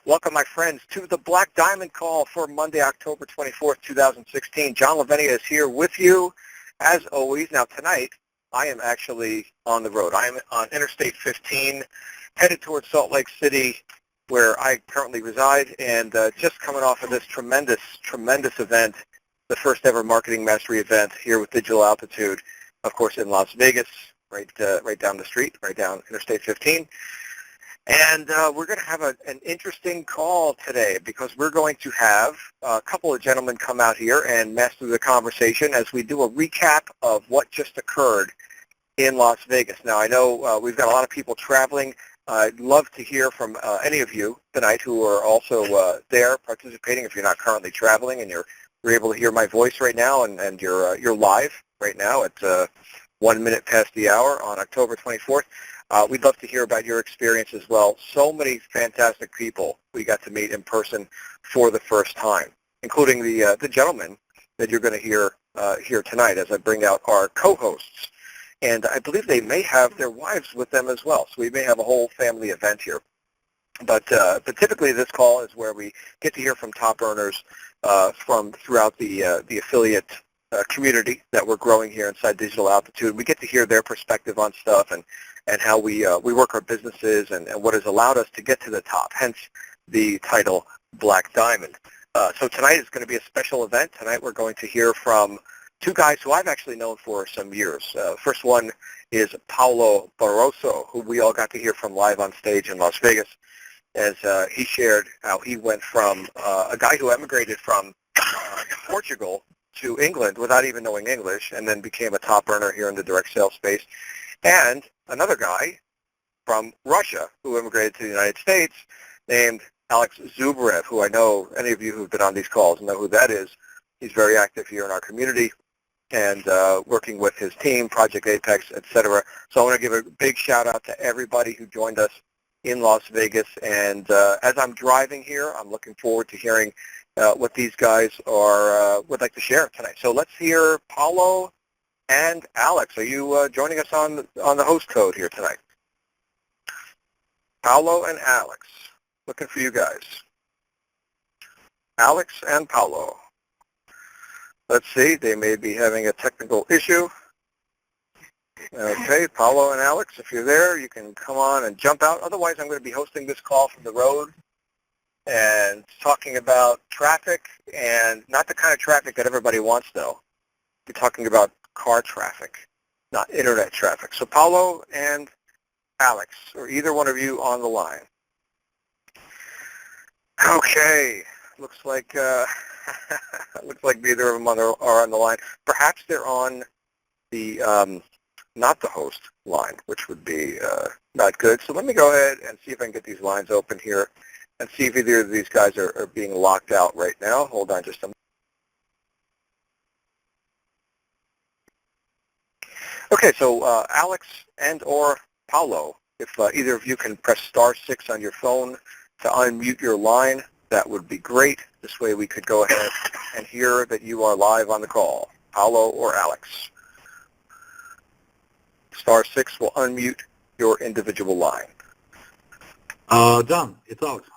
Welcome, my friends, to the Black Diamond Call for Monday, October 24th, 2016. John Lavenia is here with you, as always. Now, tonight, I am actually on the road. I am on Interstate 15, headed towards Salt Lake City, where I currently reside, and just coming off of this tremendous event, the first ever marketing mastery event here with Digital Altitude, of course, in Las Vegas, right down the street, right down Interstate 15. And we're going to have an interesting call today because we're going to have a couple of gentlemen come out here and master the conversation as we do a recap of what just occurred in Las Vegas. Now, I know we've got a lot of people traveling. I'd love to hear from any of you tonight who are also there participating. If you're not currently traveling and you're able to hear my voice right now and you're live right now at 1 minute past the hour on October 24th. We'd love to hear about your experience as well. So many fantastic people we got to meet in person for the first time, including the gentleman that you're going to hear here tonight as I bring out our co-hosts. And I believe they may have their wives with them as well, so we may have a whole family event here. But typically this call is where we get to hear from top earners from throughout the affiliate community that we're growing here inside Digital Altitude. We get to hear their perspective on stuff and how we work our businesses and what has allowed us to get to the top, hence the title Black Diamond. So tonight is going to be a special event. Tonight we're going to hear from two guys who I've actually known for some years. First one is Paulo Barroso, who we all got to hear from live on stage in Las Vegas, as he shared how he went from a guy who emigrated from Portugal to England without even knowing English and then became a top earner here in the direct sales space. And another guy from Russia who immigrated to the United States named Alex Zubarev, who I know any of you who've been on these calls know who that is. He's very active here in our community and working with his team, Project Apex, etc. So I want to give a big shout out to everybody who joined us in Las Vegas. And as I'm driving here, I'm looking forward to hearing what these guys would like to share tonight. So let's hear Paulo and Alex. Are you joining us on the host code here tonight? Paulo and Alex, looking for you guys. Alex and Paulo. Let's see, they may be having a technical issue. Okay, Paulo and Alex, if you're there, you can come on and jump out. Otherwise, I'm going to be hosting this call from the road and talking about traffic, and not the kind of traffic that everybody wants, though. We're talking about car traffic, not internet traffic. So Paulo and Alex, or either one of you on the line. Okay, looks like neither of them are on the line. Perhaps they're on the not the host line, which would be not good. So let me go ahead and see if I can get these lines open here and see if either of these guys are being locked out right now. Hold on just a moment. Okay, so Alex and or Paulo, if either of you can press *6 on your phone to unmute your line, that would be great. This way we could go ahead and hear that you are live on the call. Paulo or Alex. *6 will unmute your individual line. John, it's Alex.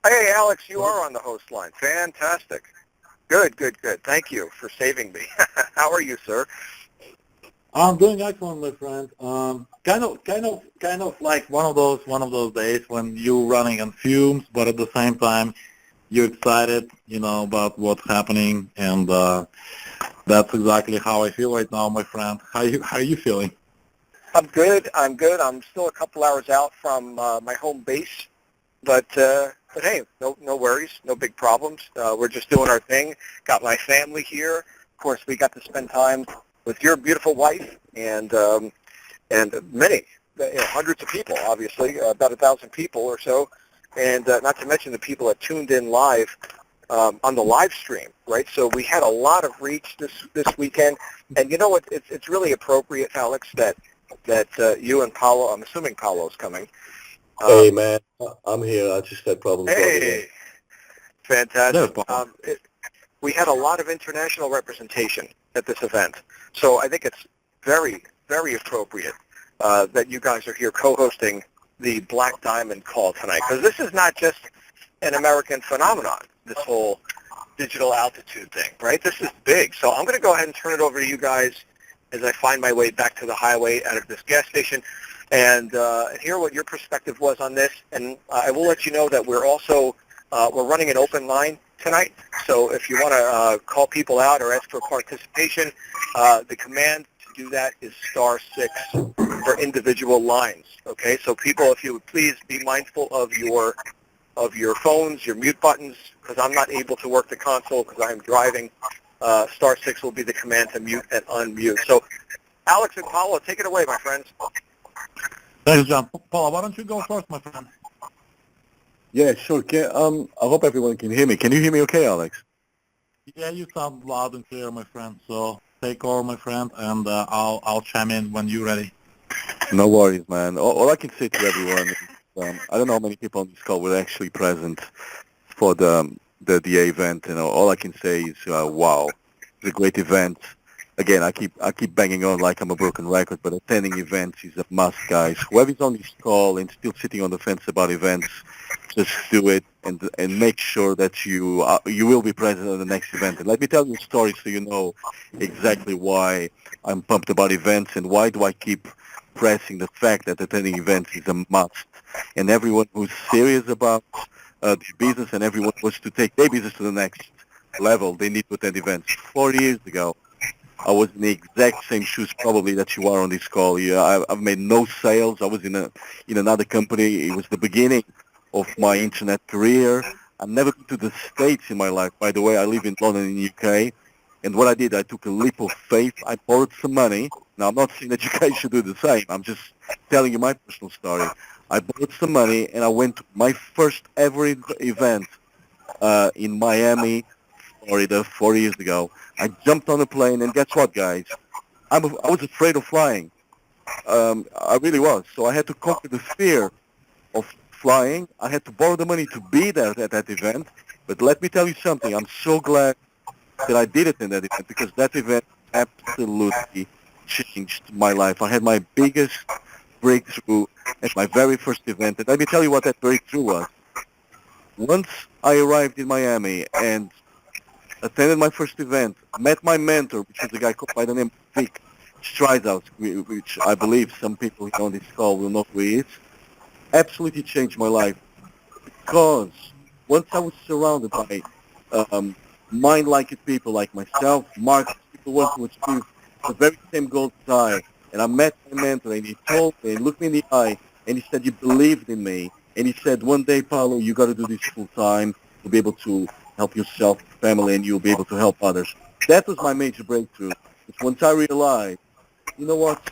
Hey, Alex, you are on the host line. Fantastic. Good. Thank you for saving me. How are you, sir? I'm doing excellent, my friend. Kind of like one of those days when you're running on fumes, but at the same time you're excited, about what's happening, and that's exactly how I feel right now, my friend. How are you feeling? I'm good. I'm still a couple hours out from my home base, but hey, no worries, no big problems. We're just doing our thing. Got my family here. Of course, we got to spend time with your beautiful wife and many, hundreds of people, obviously, about 1,000 people or so, and not to mention the people that tuned in live on the live stream, right? So we had a lot of reach this weekend, and you know what? It's really appropriate, Alex, that you and Paulo. I'm assuming Paulo's coming. Hey man, I'm here. I just had problems. Hey, fantastic. We had a lot of international representation at this event, so I think it's very, very appropriate that you guys are here co-hosting the Black Diamond call tonight, because this is not just an American phenomenon, this whole digital altitude thing, right? This is big. So I'm going to go ahead and turn it over to you guys as I find my way back to the highway out of this gas station and hear what your perspective was on this. And I will let you know that we're also we're running an open line tonight. So if you want to call people out or ask for participation, the command to do that is *6 for individual lines. Okay, so people, if you would please be mindful of your phones, your mute buttons, because I'm not able to work the console because I'm driving. *6 will be the command to mute and unmute. So, Alex and Paulo, take it away, my friends. Thanks, John. Paul, why don't you go first, my friend? Yeah, sure. I hope everyone can hear me. Can you hear me okay, Alex? Yeah, you sound loud and clear, my friend. So take over, my friend, and I'll chime in when you're ready. No worries, man. All I can say to everyone is, I don't know how many people on this call were actually present for the event. You know, all I can say is, wow, it's a great event. Again, I keep banging on like I'm a broken record, but attending events is a must, guys. Whoever's on this call and still sitting on the fence about events, just do it and make sure that you will be present at the next event. And let me tell you a story so you know exactly why I'm pumped about events and why do I keep pressing the fact that attending events is a must. And everyone who's serious about their business and everyone wants to take their business to the next level, they need to attend events. 4 years ago, I was in the exact same shoes probably that you are on this call. Yeah, I've made no sales. I was in another company. It was the beginning of my internet career. I've never been to the States in my life. By the way, I live in London in the UK. And what I did, I took a leap of faith. I borrowed some money. Now, I'm not saying that you guys should do the same. I'm just telling you my personal story. I borrowed some money and I went to my first ever event in Miami, Florida, 4 years ago. I jumped on a plane, and guess what, guys? I was afraid of flying. I really was. So I had to conquer the fear of flying. I had to borrow the money to be there at that event. But let me tell you something. I'm so glad that I did attend that event because that event absolutely changed my life. I had my biggest breakthrough at my very first event. And let me tell you what that breakthrough was. Once I arrived in Miami and attended my first event, met my mentor, which was a guy called by the name of Vic Stridehouse, which I believe some people on this call will know who he is, absolutely changed my life because once I was surrounded by mind-like people like myself, Mark, people want to achieve the very same goal as I, and I met my mentor, and he told me, and looked me in the eye, and he said, you believed in me, and he said, one day, Paulo, you got to do this full-time, you'll be able to help yourself, your family, and you'll be able to help others. That was my major breakthrough. It's once I realized, you know what,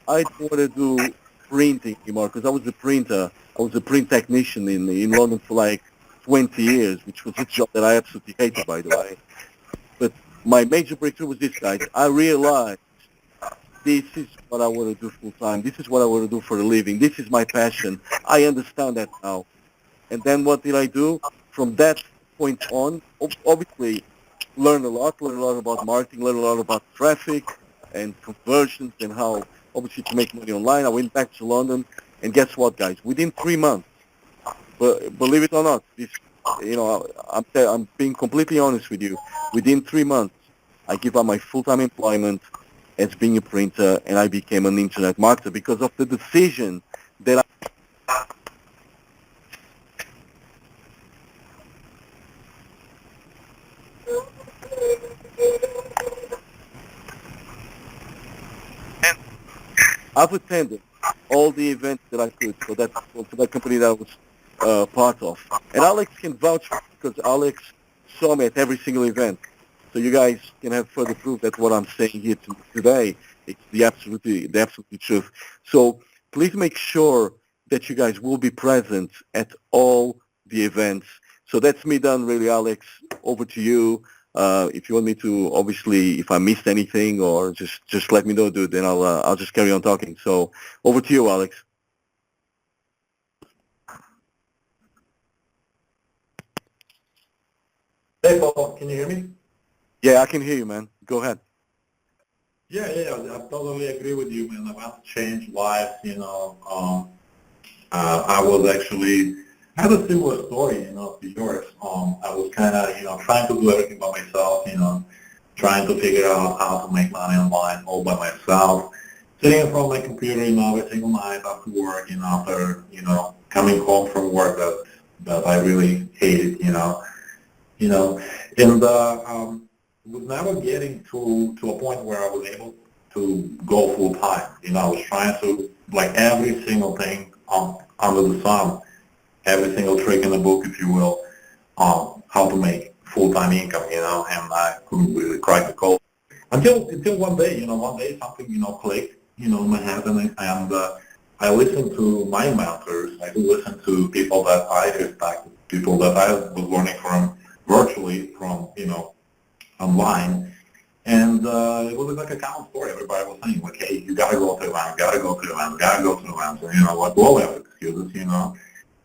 I don't want to do printing anymore because I was a printer. I was a print technician in London for like 20 years, which was a job that I absolutely hated, by the way. But my major breakthrough was this, guys. I realized this is what I want to do full time. This is what I want to do for a living. This is my passion. I understand that now. And then what did I do? From that point on, obviously, learn a lot about marketing, learn a lot about traffic and conversions and how, obviously, to make money online. I went back to London, and guess what, guys? Within 3 months, but believe it or not, this, I'm being completely honest with you. Within 3 months, I give up my full-time employment as being a printer, and I became an internet marketer because of the decision that I I've attended all the events that I could for that company that I was part of. And Alex can vouch for it because Alex saw me at every single event. So you guys can have further proof that what I'm saying here today is the absolute truth. So please make sure that you guys will be present at all the events. So that's me done, really, Alex. Over to you. If you want me to, obviously, if I missed anything, or just let me know, dude. Then I'll just carry on talking. So over to you, Alex. Hey, Paul, can you hear me? Yeah, I can hear you, man. Go ahead. Yeah, I totally agree with you, man, about change lives, you know. I was actually, I had a similar story, to yours. I was kind of, trying to do everything by myself, trying to figure out how to make money online all by myself, sitting in front of my computer, every single night after work, after, coming home from work that I really hated, you know, and was never getting to a point where I was able to go full time. I was trying to, like, every single thing under the sun, every single trick in the book, if you will, how to make full-time income, and I couldn't really crack the code. Until one day something, clicked, in my head, and I listened to my mentors. I do listen to people that I respect, people that I was learning from virtually, from, online. And it was like a common story. Everybody was saying, like, hey, you got to go to events, got to go to events, got to go to events. And, like, we all have excuses,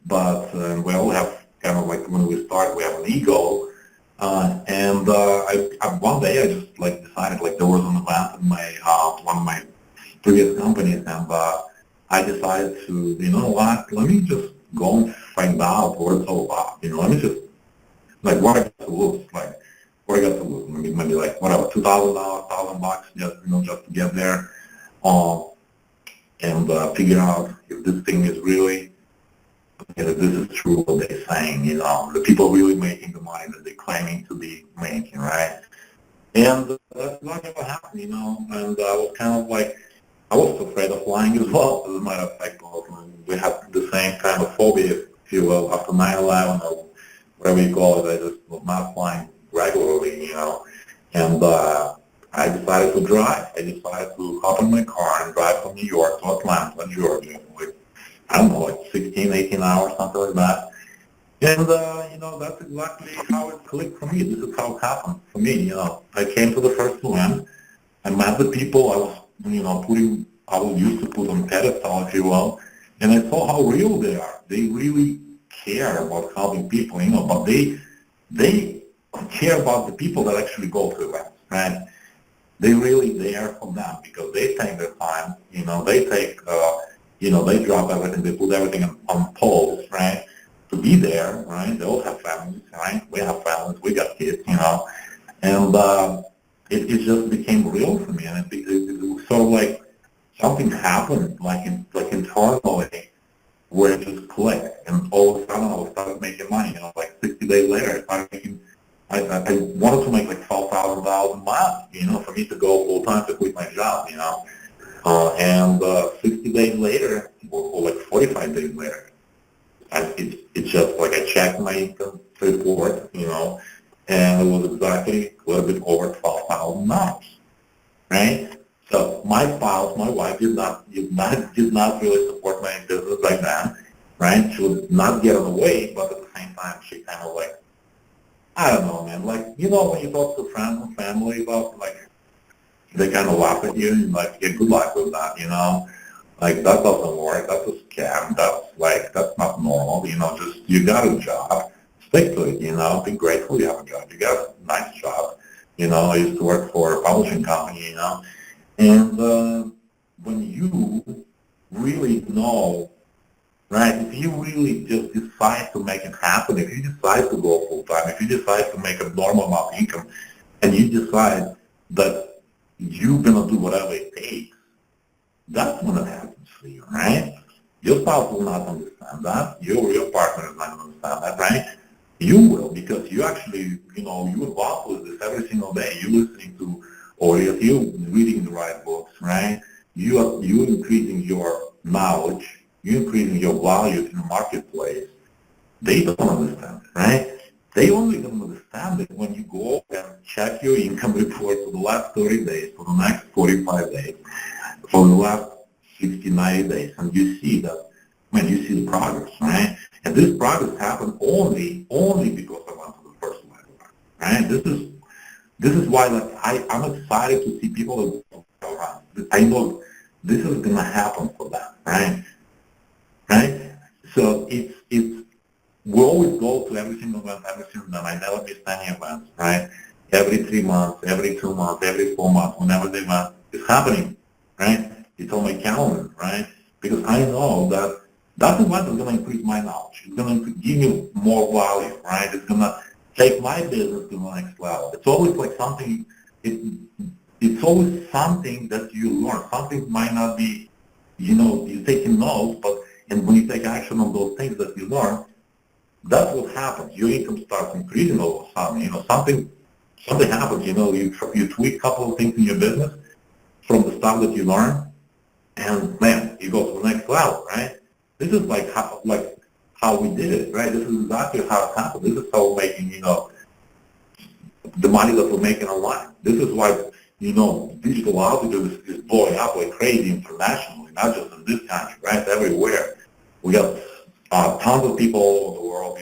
but we all have kind of like when we start, we have an ego. And one day I just like decided, like, there was an event in my one of my previous companies, and I decided to, what, let me just go and find out what it's all about. Let me just, like, what I got to lose, like, what I got to lose, maybe like whatever, $2,000, $1,000, just to get there, and figure out if this thing is really, if this is true what they're saying, the people really making the money that they're claiming to be making, right? And that's not what happened, and I was kind of like, I was afraid of flying as well, as a matter of fact. We have the same kind of phobia, if you will, after 9/11 or whatever you call it. I just was not flying regularly, and I decided to drive. I decided to hop in my car and drive from New York to Atlanta, Georgia, I don't know, like 16, 18 hours, something like that. And, that's exactly how it clicked for me. This is how it happened for me, I came to the first event. I met the people I was, I was used to put on pedestal, if you will, and I saw how real they are. They really care about helping people, but they care about the people that actually go to events, right? They really there for them because they take their time, they take, they drop everything, they put everything on pause, right, to be there, right? They all have families, right? We have families, we got kids, and it just became real for me, and it was sort of like something happened, like internally, where it just clicked, and all of a sudden I started making money, like 60 days later, I started making, I wanted to make like $12,000 a month, for me to go full time, to quit my job, and 60 days later, or like 45 days later, it's just like I checked my income report, and it was exactly a little bit over $12,000, right? So my spouse, my wife, did not really support my business back then, right? She would not get in the way, but at the same time, she kind of like, I don't know, man. Like, when you talk to friends and family about, like, they kind of laugh at you and like, yeah, good luck with that, Like, that doesn't work. That's a scam. That's not normal. Just, you got a job. Stick to it, Be grateful you have a job. You got a nice job. I used to work for a publishing company, And when you really know, right, if you really just decide to make it happen, if you decide to go full-time, if you decide to make a normal amount of income, and you decide that you're going to do whatever it takes, that's when it happens for you, right? Your spouse will not understand that. Your partner is not going to understand that, right? You will, because you actually, you're involved with this every single day. You're listening to, or if you're reading the right books, right? You're increasing your knowledge. You're increasing your value in the marketplace. They don't understand it, right? They only don't understand it when you go and check your income report for the last 30 days, for the next 45 days, for the last 60, 90 days, and you see that, you see the progress, right? And this progress happened only because I went to the first level, right? This is why, like, I'm excited to see people that go around. I know this is going to happen for them, right? Right? So we always go to every single event, I never miss any events, right? Every 3 months, every 2 months, every 4 months, whenever the event is happening, right? It's on my calendar, right? Because I know that That event is going to increase my knowledge. It's going to give me more value, right? It's going to take my business to the next level. It's always like something, it's always something that you learn. Something might not be, you're taking notes, but and when you take action on those things that you learn, that's what happens. Your income starts increasing all of a sudden. Something happens. You tweak a couple of things in your business from the stuff that you learn, and man, you go to the next level, right? This is like how we did it, right? This is exactly how it happened. This is how we're making, the money that we're making online. This is why, digital altitude is blowing up like crazy internationally, not just in this country, right? Everywhere. We got tons of people all over the world,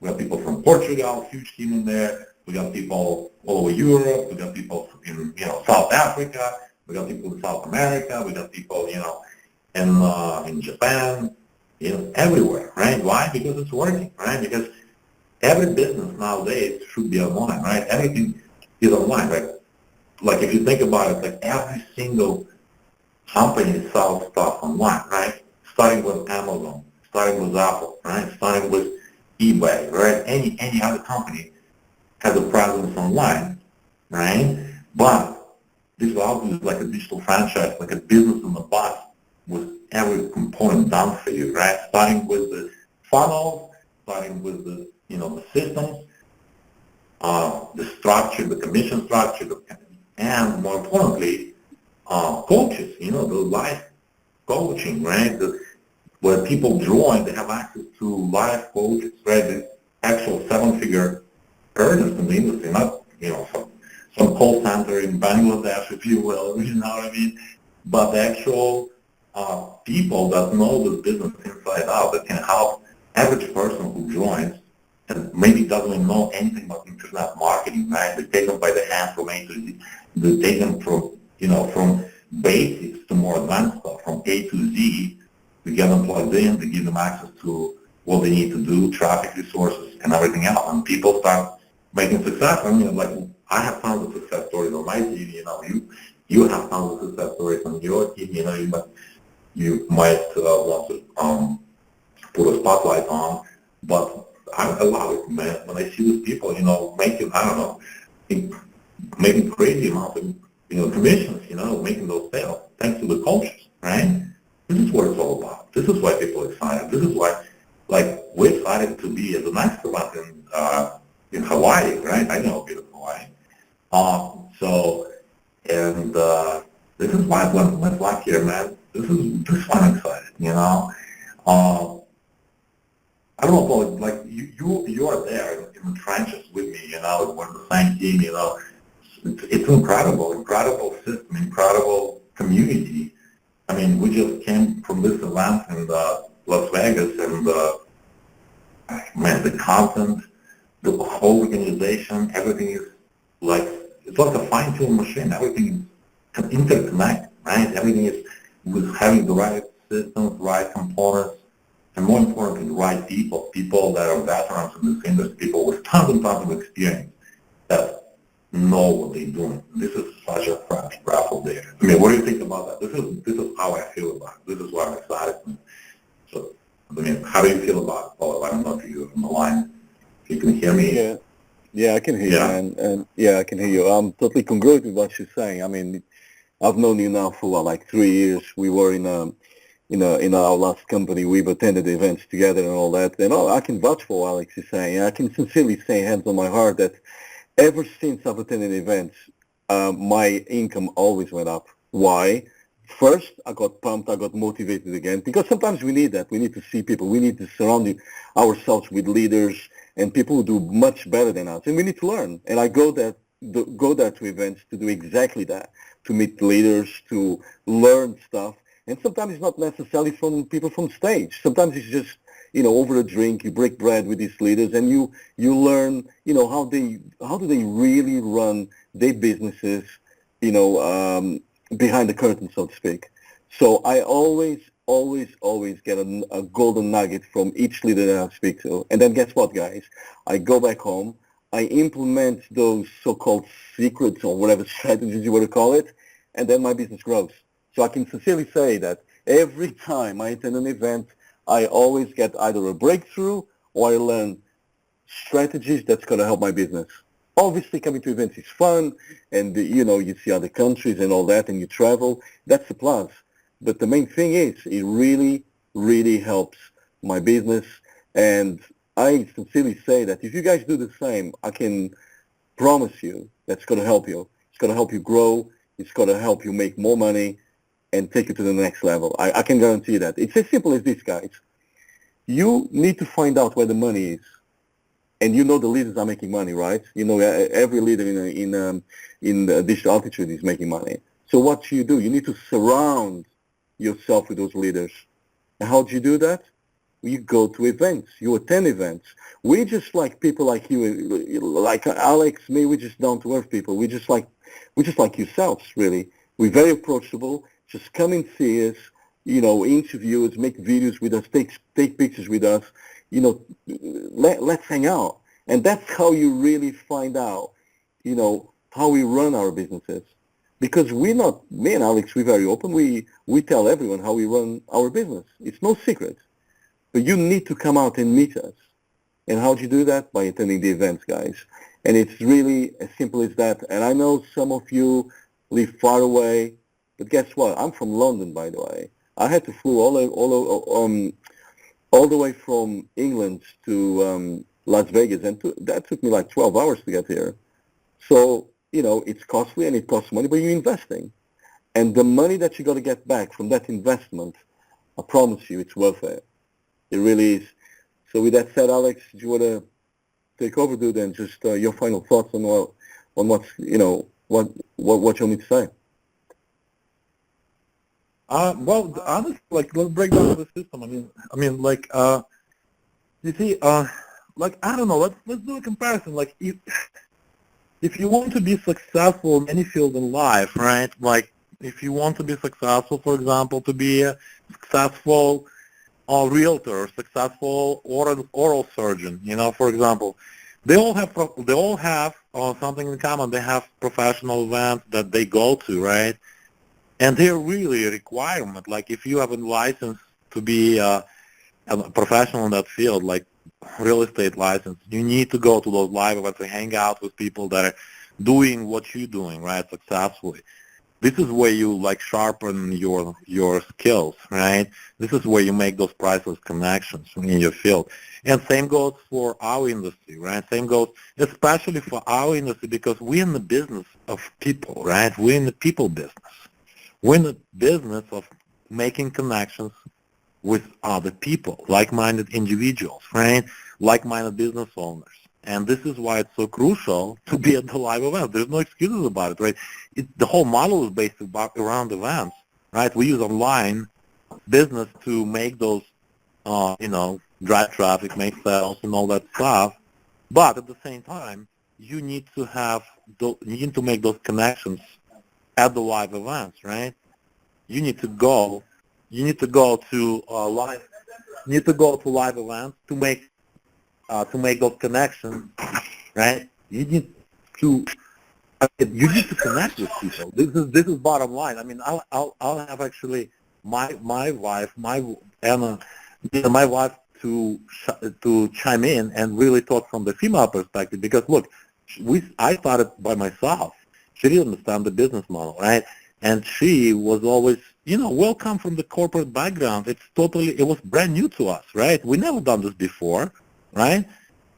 We got people from Portugal, huge team in there. We got people all over Europe. We got people in, South Africa. We got people in South America. We got people, in Japan, everywhere, right? Why? Because it's working, right? Because every business nowadays should be online, right? Everything is online, right? Like if you think about it, like every single company sells stuff online, right? Starting with Amazon, starting with Apple, right? Starting with eBay, right? Any other company has a presence online, right? But this is like a digital franchise, like a business in the box with every component done for you, right? Starting with the funnels, starting with the, the systems, the structure, the commission structure, and more importantly, coaches, the life coaching, right? Where people join, they have access to live coaches, right? The actual seven-figure earners in the industry, not, some call center in Bangladesh, if you will, you know what I mean? But the actual people that know the business inside out, that can help average person who joins and maybe doesn't even know anything about internet marketing, right? They take them by the hand from A to Z. They take them from, from basics to more advanced stuff, from A to Z. We get them plugged in, they give them access to what they need to do, traffic resources, and everything else. And people start making success. I mean, like, I have tons of success stories on my team, you have tons of success stories on your team, you might want to put a spotlight on, but I love it, man. When I see these people, making, I don't know, making crazy amounts of, commissions, making those sales, thanks to the coaches, right? This is what it's all about. This is why people are excited. This is why, like, we're excited to be as an expert in Hawaii, right? I know a bit of Hawaii. And this is why I'm like here, man. This is why I'm excited, I don't know, Paul, like, you are there in the trenches with me, we're the same team, It's incredible system, incredible community. I mean, we just came from this event in Las Vegas, and man, the content, the whole organization, everything is like, it's like a fine-tuned machine. Everything is interconnected, right? Everything is with having the right systems, right components, and more importantly, the right people that are veterans in this industry, people with tons and tons of experience that know what they're doing. This is such a fresh breath of air. I mean, what do you think about that? This is how I feel about it. This is why I'm excited. So, I mean, how do you feel about it, Paul? I don't know if you're on the line. If you can hear me. Yeah, I can hear you, man. And yeah, I can hear you. I'm totally congruent with what you're saying. I mean, I've known you now for like 3 years. We were in our last company. We've attended events together and all that. And I can vouch for what Alex is saying. I can sincerely say, hands on my heart, that ever since I've attended events, my income always went up. Why? First, I got pumped, I got motivated again, because sometimes we need that. We need to see people. We need to surround ourselves with leaders and people who do much better than us, and we need to learn. And I go there to events to do exactly that, to meet leaders, to learn stuff. And sometimes it's not necessarily from people from stage. Sometimes it's just, over a drink, you break bread with these leaders, and you learn, how do they really run their businesses, behind the curtain, so to speak. So I always get a golden nugget from each leader that I speak to. And then guess what, guys? I go back home, I implement those so-called secrets or whatever strategies you want to call it, and then my business grows. So I can sincerely say that every time I attend an event, I always get either a breakthrough or I learn strategies that's going to help my business. Obviously, coming to events is fun, and you see other countries and all that, and you travel. That's a plus. But the main thing is, it really, really helps my business. And I sincerely say that if you guys do the same, I can promise you that's going to help you. It's going to help you grow. It's going to help you make more money and take it to the next level. I can guarantee that. It's as simple as this, guys. You need to find out where the money is. And you know the leaders are making money, right? You know every leader in digital altitude is making money. So what do? You need to surround yourself with those leaders. And how do you do that? You go to events. You attend events. We just like people like you, like Alex, me. We're just down to earth people. We just like yourselves, really. We're very approachable. Just come and see us. Interview us, make videos with us, take pictures with us. Let's hang out. And that's how you really find out, how we run our businesses. Because me and Alex, we're very open. We tell everyone how we run our business. It's no secret. But you need to come out and meet us. And how do you do that? By attending the events, guys. And it's really as simple as that. And I know some of you live far away, but guess what? I'm from London, by the way. I had to flew all the way from England to Las Vegas, and that took me like 12 hours to get here. So, it's costly and it costs money, but you're investing. And the money that you're going to get back from that investment, I promise you, it's worth it. It really is. So with that said, Alex, do you want to take over, dude, and just your final thoughts on what you want me to say? Well, honestly, let's break down the system. You see, I don't know. Let's do a comparison. Like, if you want to be successful in any field in life, right? Like, if you want to be successful, for example, to be a successful realtor, successful oral surgeon, for example, they all have something in common. They have professional events that they go to, right? And they're really a requirement. Like, if you have a license to be a professional in that field, like real estate license, you need to go to those live events and hang out with people that are doing what you're doing, right, successfully. This is where you sharpen your skills, right? This is where you make those priceless connections in your field. And same goes for our industry, right? Same goes especially for our industry, because we're in the business of people, right? We're in the people business. We're in the business of making connections with other people, like-minded individuals, right? Like-minded business owners. And this is why it's so crucial to be at the live event. There's no excuses about it, right? The whole model is based around events, right? We use online business to make those, drive traffic, make sales, and all that stuff. But at the same time, you need to make those connections at the live events, right? You need to go to live events to make those connections, right? You need to connect with people. This is bottom line. I mean, I'll have actually my wife to chime in and really talk from the female perspective, because look, I started by myself. She didn't understand the business model, right? And she was always, welcome from the corporate background. It was brand new to us, right? We never done this before, right?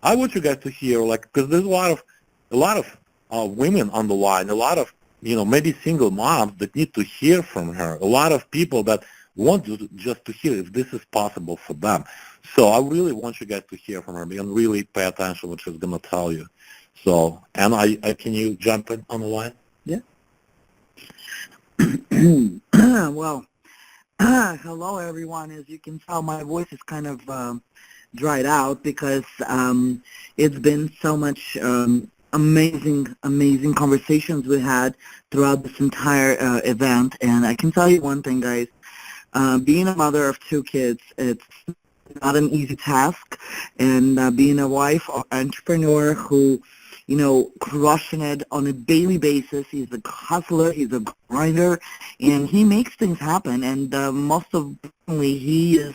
I want you guys to hear, because there's a lot of women on the line, a lot of, maybe single moms that need to hear from her, a lot of people that want just to hear if this is possible for them. So I really want you guys to hear from her and really pay attention to what she's going to tell you. So, Anna, can you jump in on the line? Yeah. Well, hello everyone. As you can tell, my voice is kind of dried out because it's been so much amazing conversations we had throughout this entire event. And I can tell you one thing, guys. Being a mother of 2 kids, it's not an easy task. And being a wife or entrepreneur who crushing it on a daily basis. He's a hustler, he's a grinder, and he makes things happen. And most importantly, he is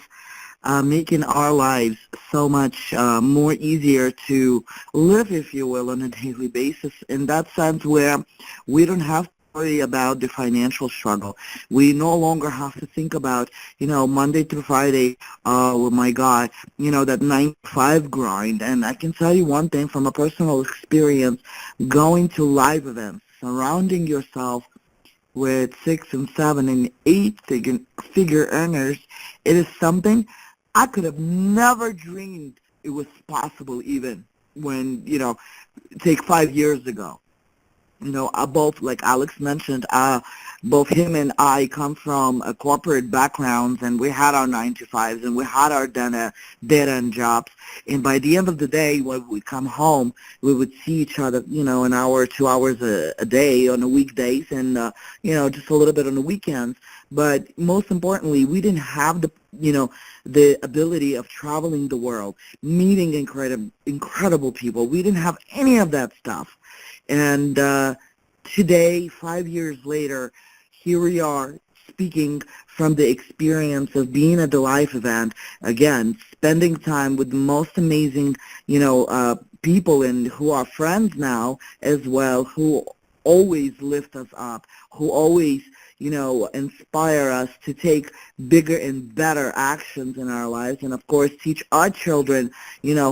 making our lives so much more easier to live, if you will, on a daily basis in that sense where we don't have to worry about the financial struggle. We no longer have to think about, Monday through Friday, oh my God, that 9 to 5 grind. And I can tell you one thing from a personal experience, going to live events, surrounding yourself with 6 and 7 and 8 figure earners, it is something I could have never dreamed it was possible even when, take 5 years ago. Both, like Alex mentioned, both him and I come from corporate backgrounds, and we had our 9 to 5s, and we had our dead-end jobs. And by the end of the day, when we come home, we would see each other, an hour, 2 hours a day on the weekdays, and just a little bit on the weekends. But most importantly, we didn't have the ability of traveling the world, meeting incredible people. We didn't have any of that stuff. And today, 5 years later, here we are speaking from the experience of being at the life event, again, spending time with the most amazing, people and who are friends now as well, who always lift us up, who always, inspire us to take bigger and better actions in our lives, and of course teach our children,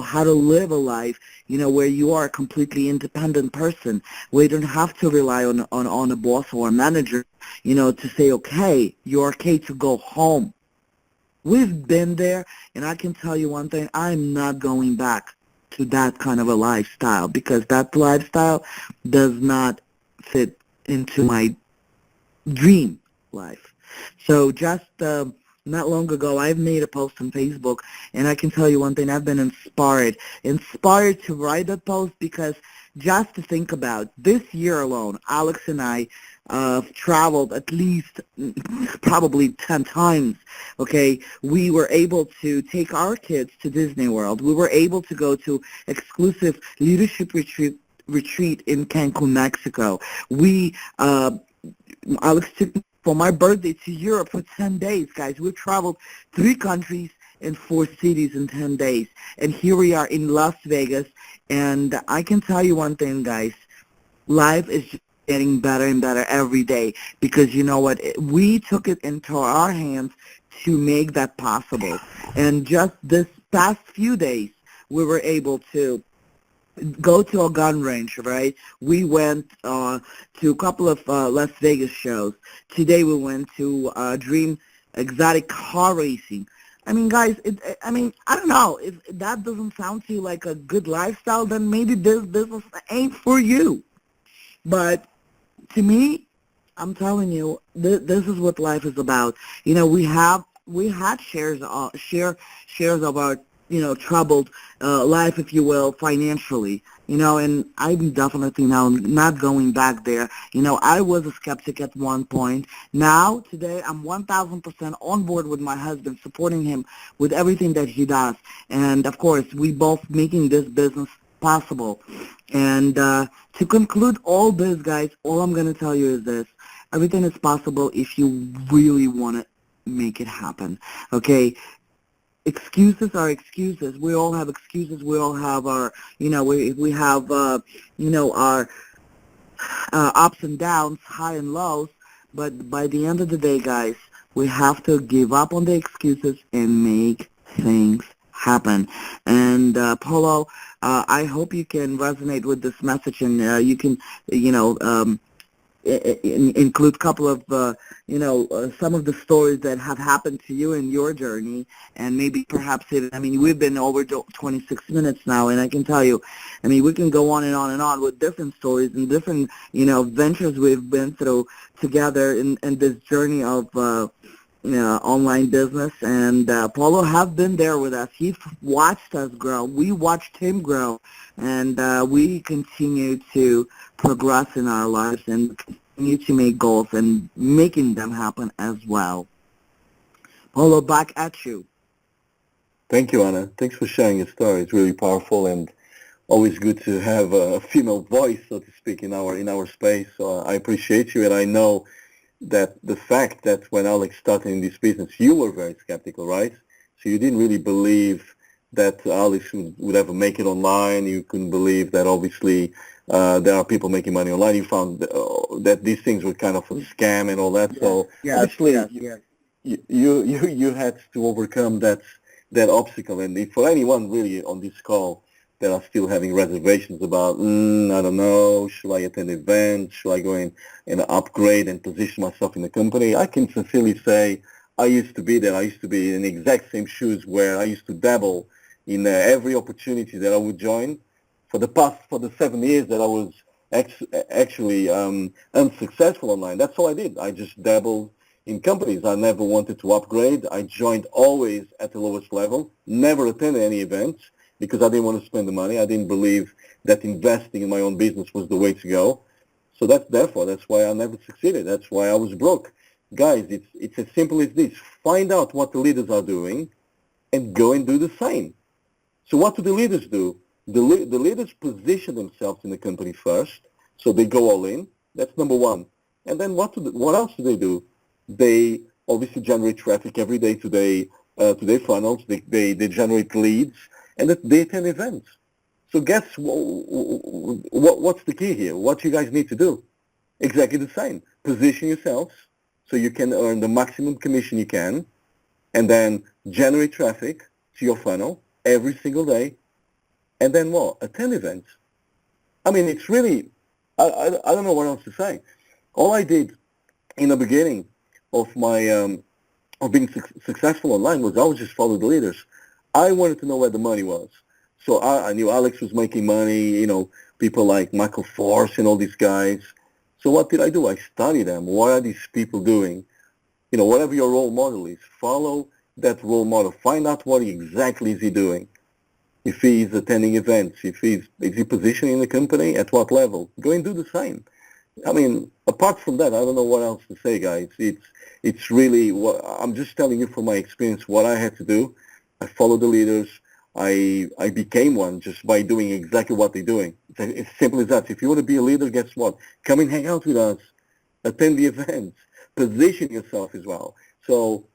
how to live a life, where you are a completely independent person, where you don't have to rely on a boss or a manager, to say, okay, you're okay to go home. We've been there, and I can tell you one thing, I'm not going back to that kind of a lifestyle, because that lifestyle does not fit into my dream life. So just not long ago, I've made a post on Facebook, and I can tell you one thing, I've been inspired to write that post, because just to think about, this year alone, Alex and I traveled at least probably 10 times, okay? We were able to take our kids to Disney World. We were able to go to exclusive leadership retreat in Cancun, Mexico. Alex took me for my birthday to Europe for 10 days, guys. We've traveled 3 countries and 4 cities in 10 days. And here we are in Las Vegas. And I can tell you one thing, guys. Life is just getting better and better every day, because you know what? We took it into our hands to make that possible. And just this past few days, we were able to go to a gun range, right? We went to a couple of Las Vegas shows. Today we went to Dream Exotic Car Racing. I mean, guys, I don't know. If that doesn't sound to you like a good lifestyle, then maybe this business ain't for you. But to me, I'm telling you, this is what life is about. We had shares of our troubled life, if you will, financially, and I'm definitely now not going back there. I was a skeptic at one point. Now, today, I'm 1,000% on board with my husband, supporting him with everything that he does. And, of course, we both making this business possible. And to conclude all this, guys, all I'm going to tell you is this. Everything is possible if you really want to make it happen, okay? Excuses are excuses. We all have excuses. We all have our, we have, our ups and downs, high and lows. But by the end of the day, guys, we have to give up on the excuses and make things happen. And Paulo, I hope you can resonate with this message, and you can, include a couple of, some of the stories that have happened to you in your journey, and maybe perhaps, we've been over 26 minutes now, and I can tell you, we can go on and on and on with different stories and different, ventures we've been through together in this journey of online business. And Paulo have been there with us. He's watched us grow. We watched him grow, and we continue to progress in our lives and continue to make goals and making them happen as well. Paulo, back at you. Thank you, Anna. Thanks for sharing your story. It's really powerful and always good to have a female voice, so to speak, in our space. So I appreciate you, and I know that the fact that when Alex started in this business, you were very skeptical, right? So you didn't really believe that Alex would ever make it online. You couldn't believe that obviously there are people making money online. You found that these things were kind of a scam and all that. Yes, So yes, obviously yes, yes. you had to overcome that obstacle. And if for anyone really on this call that are still having reservations about, I don't know, should I attend events? Should I go in and upgrade and position myself in the company? I can sincerely say I used to be there. I used to be in the exact same shoes where I used to dabble in every opportunity that I would join. For the 7 years that I was actually unsuccessful online, that's all I did. I just dabbled in companies. I never wanted to upgrade. I joined always at the lowest level, never attended any events because I didn't want to spend the money. I didn't believe that investing in my own business was the way to go. So that's why I never succeeded. That's why I was broke. Guys, it's as simple as this. Find out what the leaders are doing and go and do the same. So what do the leaders do? The leaders position themselves in the company first, so they go all in. That's number one. And then what else do they do? They obviously generate traffic every day to their funnels. They generate leads, and they attend events. So guess what's the key here? What you guys need to do? Exactly the same. Position yourselves so you can earn the maximum commission you can, and then generate traffic to your funnel every single day, and then what? Attend events. I mean, it's really, I don't know what else to say. All I did in the beginning of my of being successful online was I would just follow the leaders. I wanted to know where the money was. So I knew Alex was making money, people like Michael Force and all these guys. So what did I do? I studied them. What are these people doing? Whatever your role model is, follow that role model. Find out what exactly is he doing. If he's attending events, is he positioning the company, at what level? Go and do the same. I mean, apart from that, I don't know what else to say, guys. It's really I'm just telling you from my experience what I had to do. I followed the leaders. I became one just by doing exactly what they're doing. It's simple as that. If you want to be a leader, guess what? Come and hang out with us. Attend the events. Position yourself as well. So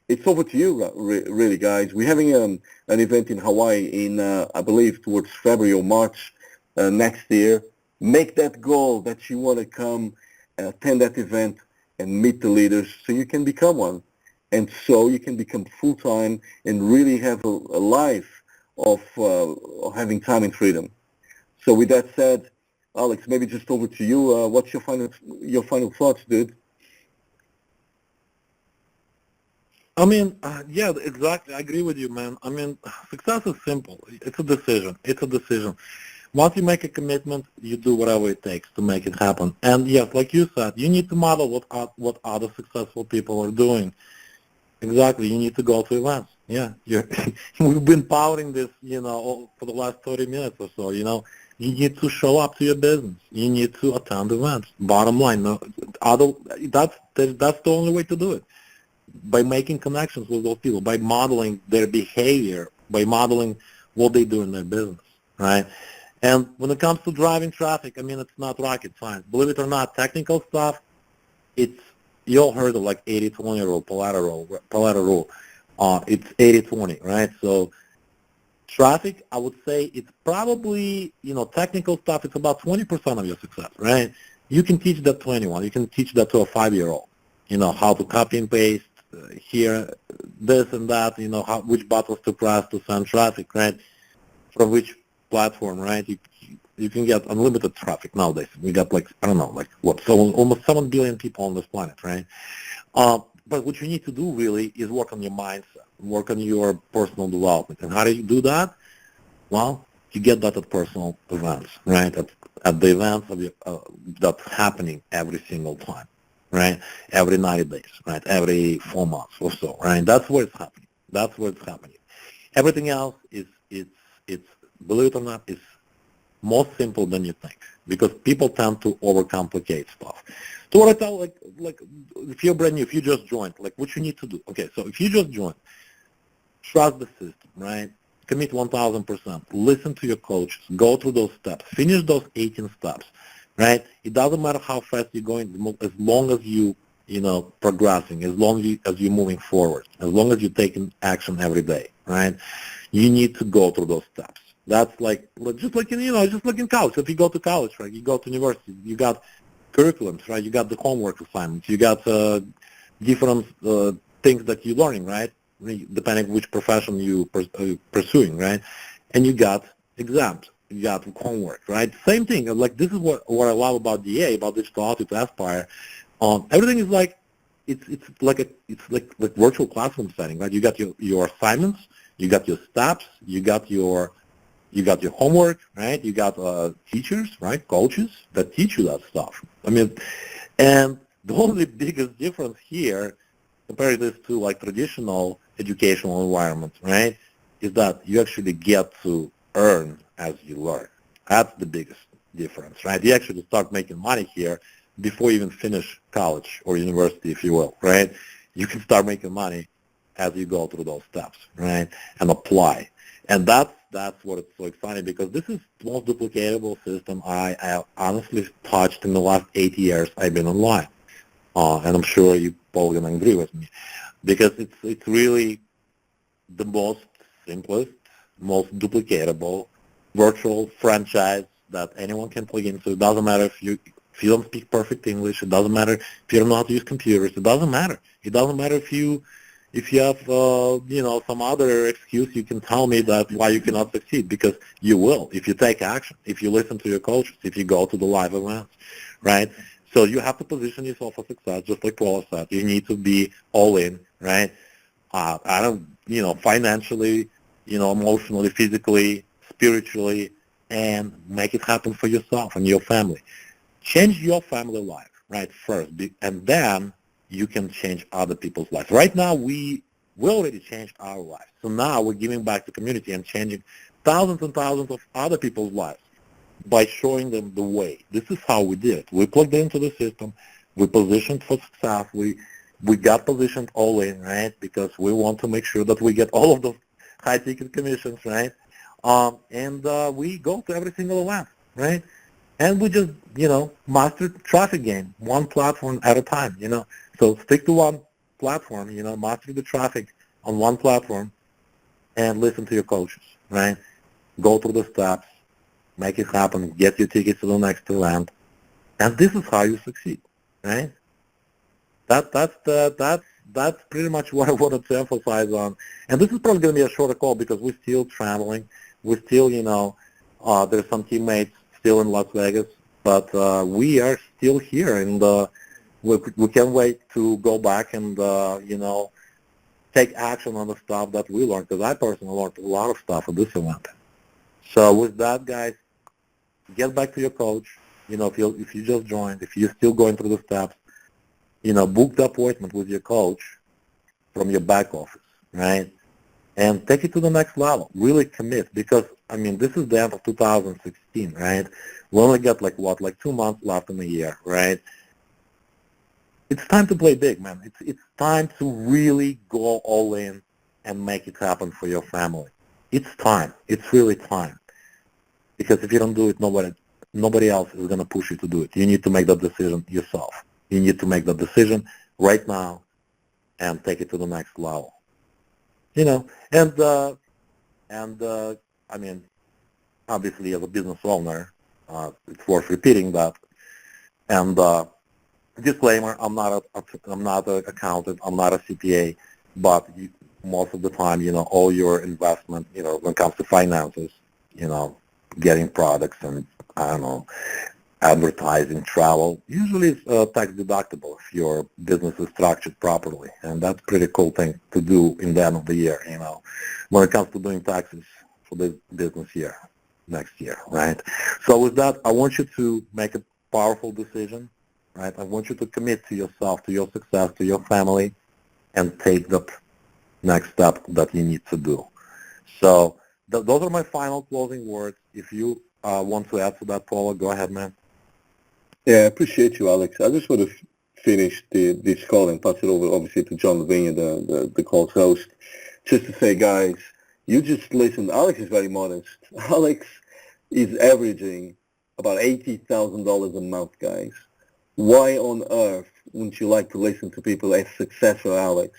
it's over to you, really, guys. We're having an event in Hawaii in, I believe, towards February or March next year. Make that goal that you want to come and attend that event and meet the leaders so you can become one. And so you can become full-time and really have a life of having time and freedom. So with that said, Alex, maybe just over to you. What's your final thoughts, dude? I mean, yeah, exactly. I agree with you, man. I mean, success is simple. It's a decision. It's a decision. Once you make a commitment, you do whatever it takes to make it happen. And yes, like you said, you need to model what other successful people are doing. Exactly. You need to go to events. Yeah. We've been powering this, for the last 30 minutes or so, You need to show up to your business. You need to attend events. Bottom line, that's the only way to do it. By making connections with those people, by modeling their behavior, by modeling what they do in their business, right? And when it comes to driving traffic, I mean, it's not rocket science. Believe it or not, technical stuff, you all heard of like 80-20 rule, Pareto rule. It's 80-20, right? So traffic, I would say it's probably, technical stuff, it's about 20% of your success, right? You can teach that to anyone. You can teach that to a 5-year-old, how to copy and paste, here, this and that, which buttons to press to send traffic, right? From which platform, right? You can get unlimited traffic nowadays. We got almost 7 billion people on this planet, right? But what you need to do really is work on your mindset, work on your personal development. And how do you do that? Well, you get that at personal events, right? At the events that's happening every single time. Right? Every 90 days, right? Every 4 months or so, right? That's where it's happening. That's where it's happening. Everything else it's believe it or not, is more simple than you think because people tend to overcomplicate stuff. So what I tell, like if you're brand new, if you just joined, like what you need to do. Okay, so if you just joined, trust the system, right? Commit 1,000%. Listen to your coaches. Go through those steps. Finish those 18 steps. Right? It doesn't matter how fast you're going, as long as you progressing, as long as you're moving forward, as long as you're taking action every day, right? You need to go through those steps. That's just like in college. If you go to college, right? You go to university, you got curriculums, right? You got the homework assignments, you got different things that you're learning, right? Depending which profession you pursuing, right? And you got exams, you got homework, right? Same thing. Like this is what I love about DA, about Digital Altitude Aspire. Everything is like it's like virtual classroom setting, right? You got your assignments, you got your steps, you got your homework, right? You got teachers, right? Coaches that teach you that stuff. I mean, and the only biggest difference here, compared this to like traditional educational environments, right, is that you actually get to earn as you learn. That's the biggest difference, right? You actually start making money here before you even finish college or university, if you will, right? You can start making money as you go through those steps, right, and apply. And that's what it's so exciting, because this is the most duplicatable system I honestly touched in the last 8 years I've been online. And I'm sure you all going to agree with me, because it's really the most simplest, most duplicatable virtual franchise that anyone can plug into. It doesn't matter if you don't speak perfect English. It doesn't matter if you don't know how to use computers. It doesn't matter. It doesn't matter if you have some other excuse. You can tell me that why you cannot succeed, because you will if you take action, if you listen to your coaches, if you go to the live events, right? So you have to position yourself for success, just like Paulo said. You need to be all in, right? I don't, financially, emotionally, physically, spiritually, and make it happen for yourself and your family. Change your family life, right, first, and then you can change other people's lives. Right now, we already changed our lives. So now we're giving back to the community and changing thousands and thousands of other people's lives by showing them the way. This is how we did it. We plugged into the system. We positioned for success. We got positioned all in, right, because we want to make sure that we get all of those high-ticket commissions, right? And we go to every single event, right? And we just, master traffic game, one platform at a time, So stick to one platform, master the traffic on one platform and listen to your coaches, right? Go through the steps, make it happen, get your tickets to the next event, and this is how you succeed, right? That's pretty much what I wanted to emphasize on. And this is probably going to be a shorter call because we're still traveling. We're still, there's some teammates still in Las Vegas, but we are still here, and we can't wait to go back and, take action on the stuff that we learned, because I personally learned a lot of stuff at this event. So with that, guys, get back to your coach. If you just joined, if you're still going through the steps, book the appointment with your coach from your back office, right? And take it to the next level. Really commit, because, this is the end of 2016, right? We only got, 2 months left in the year, right? It's time to play big, man. It's time to really go all in and make it happen for your family. It's time. It's really time. Because if you don't do it, nobody else is going to push you to do it. You need to make that decision yourself. You need to make that decision right now and take it to the next level. Obviously, as a business owner, it's worth repeating that. And disclaimer: I'm not an accountant. I'm not a CPA, but most of the time, all your investment, when it comes to finances, getting products and advertising, travel, usually it's tax deductible if your business is structured properly, and that's a pretty cool thing to do in the end of the year, when it comes to doing taxes for the business year, next year, right? So with that, I want you to make a powerful decision, right? I want you to commit to yourself, to your success, to your family, and take that next step that you need to do. So those are my final closing words. If you want to add to that, Paulo, go ahead, man. Yeah, I appreciate you, Alex. I just want to finish this call and pass it over, obviously, to John Lavinia, the call's host, just to say, guys, you just listen. Alex is very modest. Alex is averaging about $80,000 a month, guys. why on earth wouldn't you like to listen to people as successful, Alex?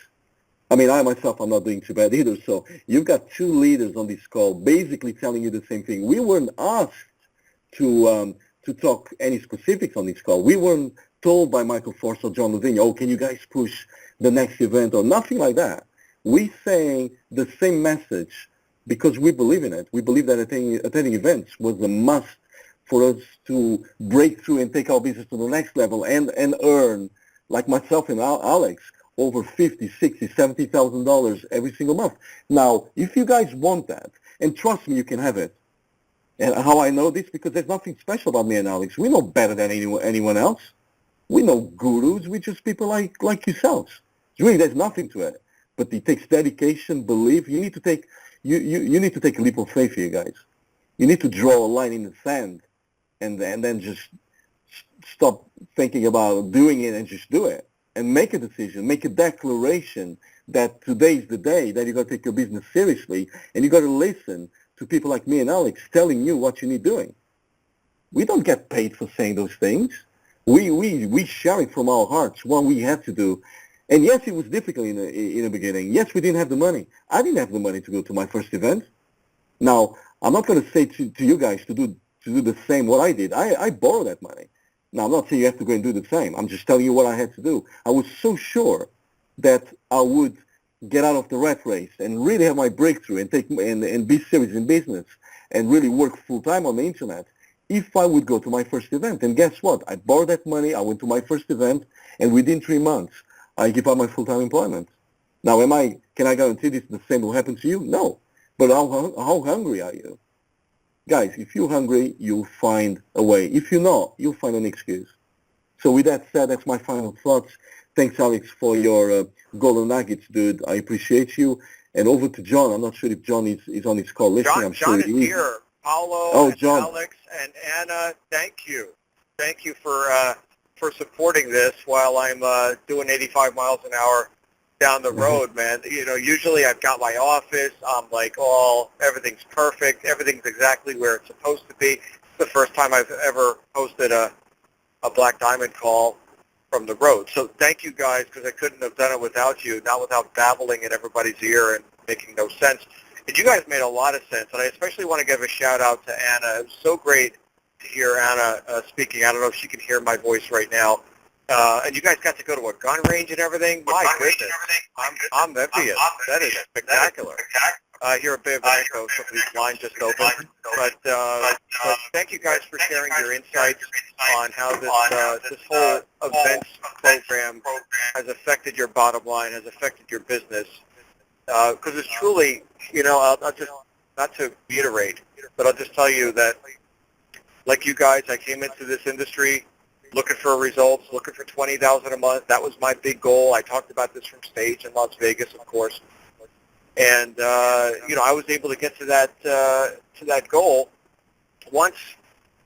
I mean, I myself, I'm not doing too bad either. So you've got two leaders on this call basically telling you the same thing. We weren't asked to talk any specifics on this call. We weren't told by Michael Force or John Levine, oh, can you guys push the next event or nothing like that. We saying the same message because we believe in it. We believe that attending events was a must for us to break through and take our business to the next level and earn, like myself and Alex, over $50, $60, $70,000 every single month. Now, if you guys want that, and trust me, you can have it. And how I know this? Because there's nothing special about me and Alex. We know better than anyone else. We know gurus. We're just people like yourselves. Really, there's nothing to it. But it takes dedication, belief. You need to take you need to take a leap of faith here, guys. You need to draw a line in the sand, and then just stop thinking about doing it and just do it. And make a decision, make a declaration that today is the day that you're going to take your business seriously, and you got to listen to people like me and Alex telling you what you need doing. We don't get paid for saying those things. We share it from our hearts, what we had to do. And yes, it was difficult in the beginning. Yes, we didn't have the money. I didn't have the money to go to my first event. Now, I'm not going to say to you guys to do the same what I did. I borrowed that money. Now, I'm not saying you have to go and do the same. I'm just telling you what I had to do. I was so sure that I would get out of the rat race and really have my breakthrough and take and be serious in business and really work full time on the internet if I would go to my first event. And guess what? I borrowed that money. I went to my first event, and within 3 months, I give up my full-time employment. Now, can I guarantee this the same will happen to you? No. But how hungry are you? Guys, if you're hungry, you'll find a way. If you're not, you'll find an excuse. So with that said, that's my final thoughts. Thanks, Alex, for your golden nuggets, dude. I appreciate you. And over to John. I'm not sure if John is on his call listening. John is here. Paulo, and Alex, and Anna, thank you. Thank you for supporting this while I'm doing 85 miles an hour down the road, man. You know, usually I've got my office. I'm like, everything's perfect. Everything's exactly where it's supposed to be. It's the first time I've ever hosted a Black Diamond call from the road. So thank you guys, because I couldn't have done it without you, not without babbling in everybody's ear and making no sense. And you guys made a lot of sense, and I especially want to give a shout-out to Anna. It was so great to hear Anna speaking. I don't know if she can hear my voice right now. And you guys got to go to a gun range and everything? My goodness. I'm envious. That is spectacular. I hear a bit of an echo. Somebody's line just opened. But thank you guys for sharing your insights on how this whole events program has affected your bottom line, has affected your business. Because it's truly, you know, I'll just, not to reiterate, but I'll just tell you that, like you guys, I came into this industry looking for results, looking for $20,000 a month. That was my big goal. I talked about this from stage in Las Vegas, of course. And, you know, I was able to get to that goal once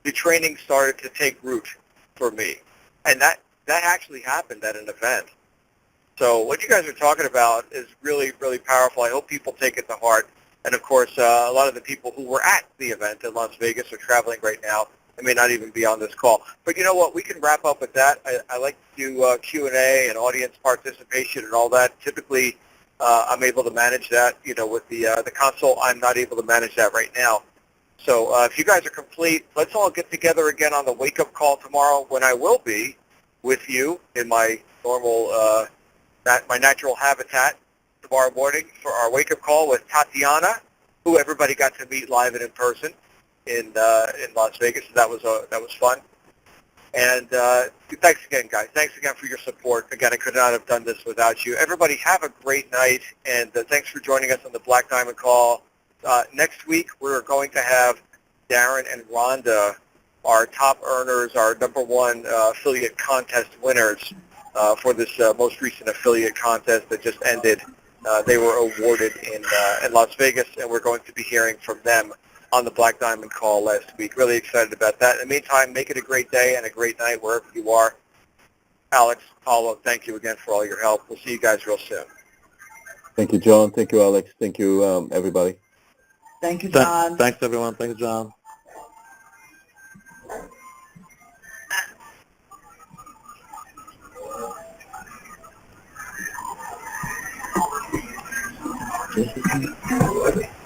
the training started to take root for me. And that actually happened at an event. So what you guys are talking about is really, really powerful. I hope people take it to heart. And, of course, a lot of the people who were at the event in Las Vegas are traveling right now and may not even be on this call. But you know what? We can wrap up with that. I like to do Q&A and audience participation and all that. Typically, I'm able to manage that. You know, with the console, I'm not able to manage that right now. So if you guys are complete, let's all get together again on the wake-up call tomorrow, when I will be with you in my normal my natural habitat tomorrow morning for our wake-up call with Tatiana, who everybody got to meet live and in person in Las Vegas. So that was fun. And thanks again, guys. Thanks again for your support. Again, I could not have done this without you. Everybody have a great night, and thanks for joining us on the Black Diamond Call. Next week, we're going to have Darren and Rhonda, our top earners, our #1 affiliate contest winners, for this most recent affiliate contest that just ended. They were awarded in Las Vegas, and we're going to be hearing from them on the Black Diamond Call last week. Really excited about that. In the meantime, make it a great day and a great night wherever you are. Alex, Paulo, thank you again for all your help. We'll see you guys real soon. Thank you, John. Thank you, Alex. Thank you, everybody. Thank you, John. Thanks, everyone. Thanks, John. Just a second.